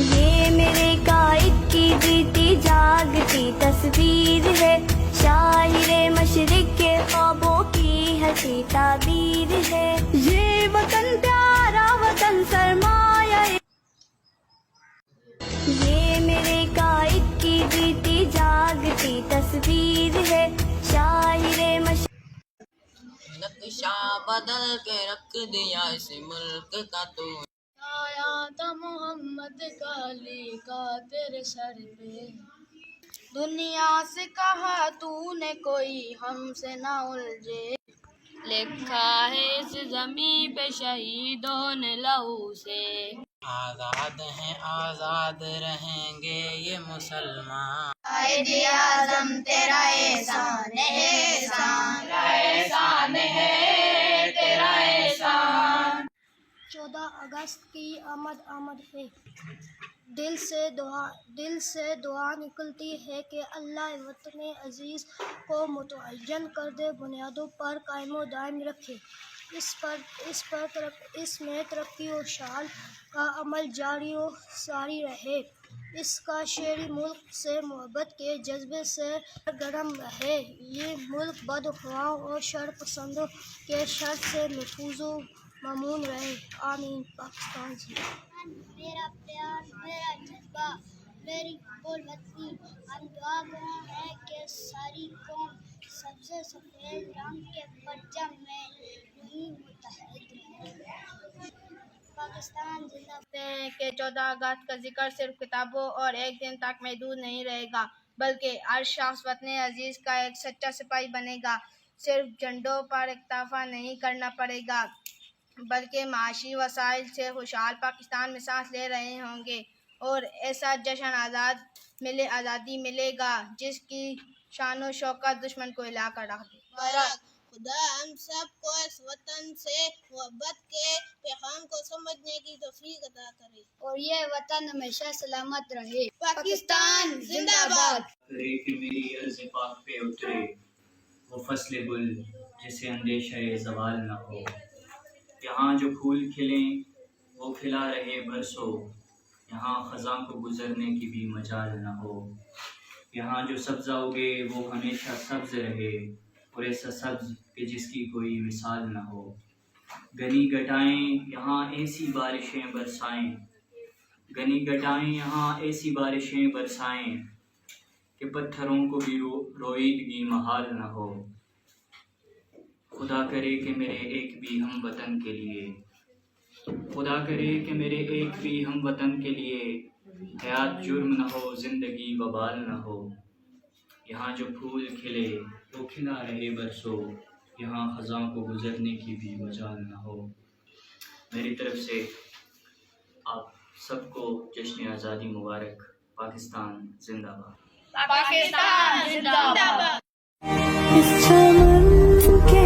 یہ میرے قائد کی جیتی جاگتی تصویر ہے، شاعر مشرق کے خوابوں کی ہنسی تعبیر ہے، یہ وطن پیارا وطن سرمایہ، یہ میرے قائد کی جیتی جاگتی تصویر ہے، شاعر مشرق نقشہ بدل کے رکھ دیا اس ملک کا تو، آیا تھا محمد کا لکھا تیرے سر پہ، دنیا سے کہا تو نے کوئی ہم سے نہ الجھے، لکھا ہے اس زمین پہ شہیدوں نے لہو سے، آزاد ہیں آزاد رہیں گے یہ مسلمان، قائد اعظم تیرا احسان ہے، احسان تیرا احسان ہے، تیرا احسان۔ 14 اگست کی آمد ہے، دل سے دعا نکلتی ہے کہ اللہ وطن عزیز کو متعین کردہ بنیادوں پر قائم و دائم رکھے، اس میں ترقی و اشعال کا عمل جاری و ساری رہے، اس کا شہری ملک سے محبت کے جذبے سے سرگرم رہے، یہ ملک بد خواہوں اور شر پسندوں کے شر سے محفوظ و مامون رہے، آمین۔ پاکستان زندہ باد۔ میرا پیار، میرا جذبہ، میری بول وطنی، ہم دعا گو ہیں کہ ساری قوم سبز سفید رنگ کے پرچم میں یوں متحد رہے۔ پاکستان زندہ باد۔ ہیں کہ 14 اگست کا ذکر صرف کتابوں اور ایک دن تک محدود نہیں رہے گا، بلکہ ہر شخص وطن عزیز کا ایک سچا سپاہی بنے گا، صرف جھنڈوں پر اکتفا نہیں کرنا پڑے گا، بلکہ معاشی وسائل سے خوشحال پاکستان میں سانس لے رہے ہوں گے، اور ایسا جشن آزادی ملے گا جس کی شان و شوکت دشمن کو ہلا کر رکھ دے۔ خدا ہم سب کو اس وطن سے محبت کے پیغام کو سمجھنے کی توفیق عطا کرے، اور یہ وطن ہمیشہ سلامت رہے۔ پاکستان زندہ باد۔ کرے کہ میری عرض پاک پہ اترے وہ فصل گل جسے اندیشہ زوال نہ ہو، یہاں جو پھول کھلیں وہ کھلا رہے برسوں، یہاں خزاں کو گزرنے کی بھی مجال نہ ہو، یہاں جو سبزہ اگے وہ ہمیشہ سبز رہے، اور ایسا سبز کہ جس کی کوئی مثال نہ ہو، گنی گٹائیں یہاں ایسی بارشیں برسائیں، گنی گٹائیں یہاں ایسی بارشیں برسائیں کہ پتھروں کو بھی روئیدگی محال نہ ہو، خدا کرے کہ میرے ایک بھی ہم وطن کے لیے، خدا کرے کہ میرے ایک بھی ہم وطن کے لیے حیات جرم نہ ہو، زندگی وبال نہ ہو، یہاں جو پھول کھلے وہ کھلا رہے برسوں، یہاں خزاں کو گزرنے کی بھی مجال نہ ہو۔ میری طرف سے آپ سب کو جشن آزادی مبارک۔ پاکستان زندہ باد۔ پاکستان زندہ باد۔ اس چمن کے